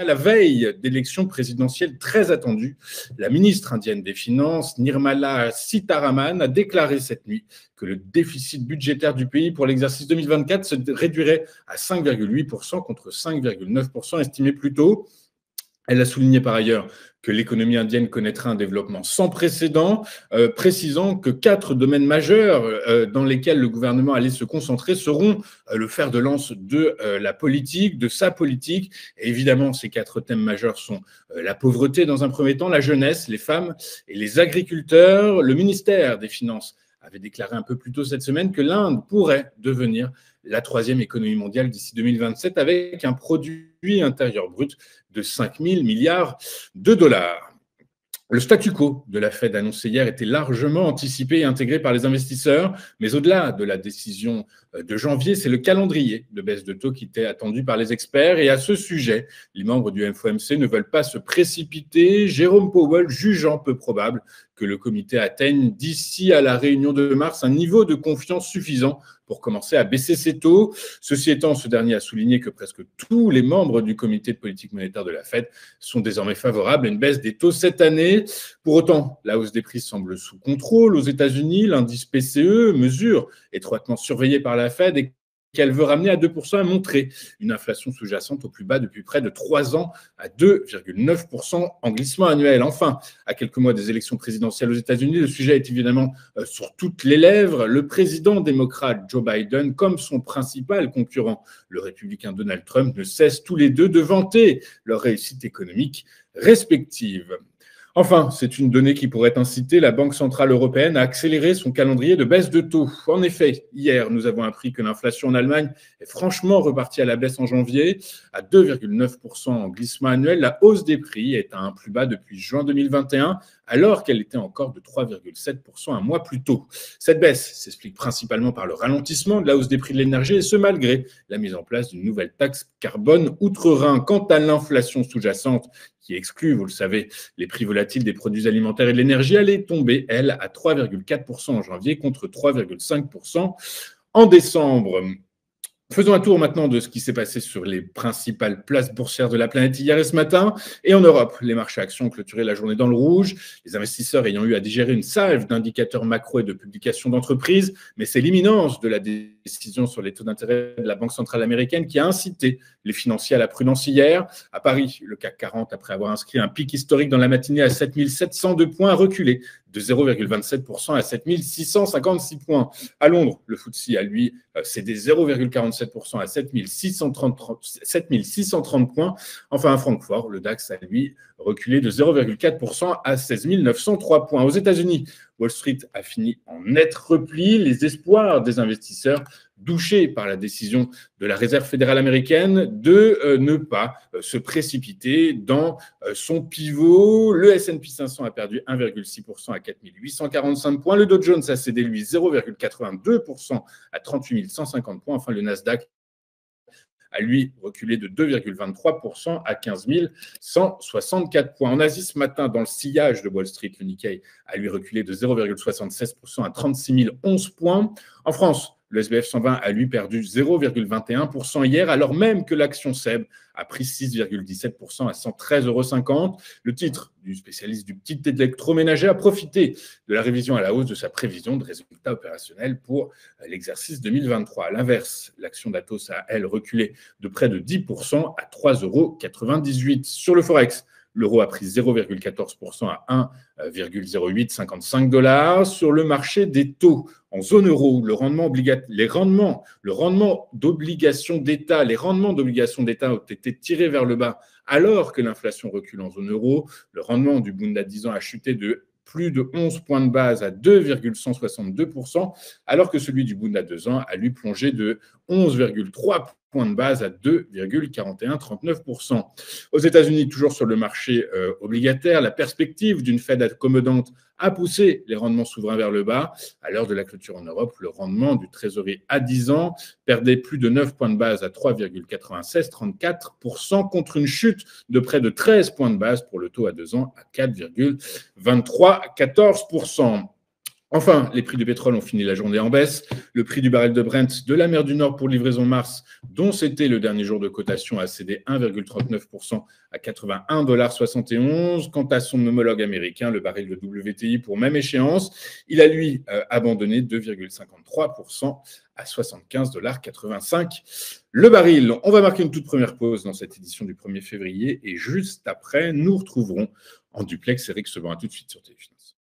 la veille d'élections présidentielles très attendues, la ministre indienne des Finances, Nirmala Sitharaman, a déclaré cette nuit que le déficit budgétaire du pays pour l'exercice 2024 se réduirait à 5,8% contre 5,9% estimé plus tôt. Elle a souligné par ailleurs que l'économie indienne connaîtra un développement sans précédent, précisant que 4 domaines majeurs dans lesquels le gouvernement allait se concentrer seront le fer de lance de la politique, de sa politique. Et évidemment, ces 4 thèmes majeurs sont la pauvreté dans un premier temps, la jeunesse, les femmes et les agriculteurs. Le ministère des Finances avait déclaré un peu plus tôt cette semaine que l'Inde pourrait devenir la 3e économie mondiale d'ici 2027 avec un produit intérieur brut de 5 000 milliards de dollars. Le statu quo de la Fed annoncé hier était largement anticipé et intégré par les investisseurs, mais au-delà de la décision de janvier, c'est le calendrier de baisse de taux qui était attendu par les experts. Et à ce sujet, les membres du FOMC ne veulent pas se précipiter, Jérôme Powell jugeant peu probable que le comité atteigne d'ici à la réunion de mars un niveau de confiance suffisant pour commencer à baisser ses taux. Ceci étant, ce dernier a souligné que presque tous les membres du comité de politique monétaire de la Fed sont désormais favorables à une baisse des taux cette année. Pour autant, la hausse des prix semble sous contrôle aux États-Unis. L'indice PCE, mesure étroitement surveillée par la Fed et qu'elle veut ramener à 2%, a montré une inflation sous-jacente au plus bas depuis près de 3 ans à 2,9% en glissement annuel. Enfin, à quelques mois des élections présidentielles aux États-Unis, le sujet est évidemment sur toutes les lèvres. Le président démocrate Joe Biden, comme son principal concurrent, le républicain Donald Trump, ne cessent tous les deux de vanter leur réussite économique respective. Enfin, c'est une donnée qui pourrait inciter la Banque centrale européenne à accélérer son calendrier de baisse de taux. En effet, hier, nous avons appris que l'inflation en Allemagne est franchement repartie à la baisse en janvier, à 2,9% en glissement annuel. La hausse des prix est à un plus bas depuis juin 2021, alors qu'elle était encore de 3,7% un mois plus tôt. Cette baisse s'explique principalement par le ralentissement de la hausse des prix de l'énergie, et ce malgré la mise en place d'une nouvelle taxe carbone outre-Rhin. Quant à l'inflation sous-jacente, qui exclut, vous le savez, les prix volatiles des produits alimentaires et de l'énergie, elle est tombée, elle, à 3,4% en janvier contre 3,5% en décembre. Faisons un tour maintenant de ce qui s'est passé sur les principales places boursières de la planète hier et ce matin. Et en Europe, les marchés actions ont clôturé la journée dans le rouge, les investisseurs ayant eu à digérer une salve d'indicateurs macro et de publications d'entreprises. Mais c'est l'imminence de la décision sur les taux d'intérêt de la Banque centrale américaine qui a incité les financiers à la prudence hier. À Paris, le CAC 40, après avoir inscrit un pic historique dans la matinée à 7 702 points, a reculé de 0,27% à 7 656 points. À Londres, le FTSE a lui cédé 0,47% à 7 630 points. Enfin, à Francfort, le DAX a lui reculé de 0,4% à 16 903 points. Aux États-Unis, Wall Street a fini en net repli. Les espoirs des investisseurs douchés par la décision de la Réserve fédérale américaine de ne pas se précipiter dans son pivot. Le S&P 500 a perdu 1,6% à 4 845 points. Le Dow Jones a cédé, lui, 0,82% à 38 150 points. Enfin, le Nasdaq a lui reculé de 2,23% à 15 164 points. En Asie, ce matin, dans le sillage de Wall Street, le Nikkei a lui reculé de 0,76% à 36 011 points. En France, le SBF 120 a lui perdu 0,21% hier, alors même que l'action SEB a pris 6,17% à 113,50 €. Le titre du spécialiste du petit électroménager a profité de la révision à la hausse de sa prévision de résultats opérationnels pour l'exercice 2023. À l'inverse, l'action d'Atos a, elle, reculé de près de 10% à 3,98 €. Sur le Forex, l'euro a pris 0,14% à 1,0855 $. Sur le marché des taux, en zone euro, le rendement d'obligations d'État ont été tirés vers le bas alors que l'inflation recule en zone euro. Le rendement du Bund à 10 ans a chuté de plus de 11 points de base à 2,162%, alors que celui du Bund à 2 ans a lui plongé de 11,3 points de base à 2,4139%. Aux États-Unis, toujours sur le marché obligataire, la perspective d'une Fed accommodante a poussé les rendements souverains vers le bas. À l'heure de la clôture en Europe, le rendement du trésorier à 10 ans perdait plus de 9 points de base à 3,9634% contre une chute de près de 13 points de base pour le taux à 2 ans à 4,2314%. Enfin, les prix du pétrole ont fini la journée en baisse. Le prix du baril de Brent de la mer du Nord pour livraison mars, dont c'était le dernier jour de cotation, a cédé 1,39% à 81,71 $. Quant à son homologue américain, le baril de WTI pour même échéance, il a lui abandonné 2,53% à 75,85 $. Le baril, on va marquer une toute première pause dans cette édition du 1er février et juste après, nous retrouverons en duplex Eric Sevin. À tout de suite sur TF1.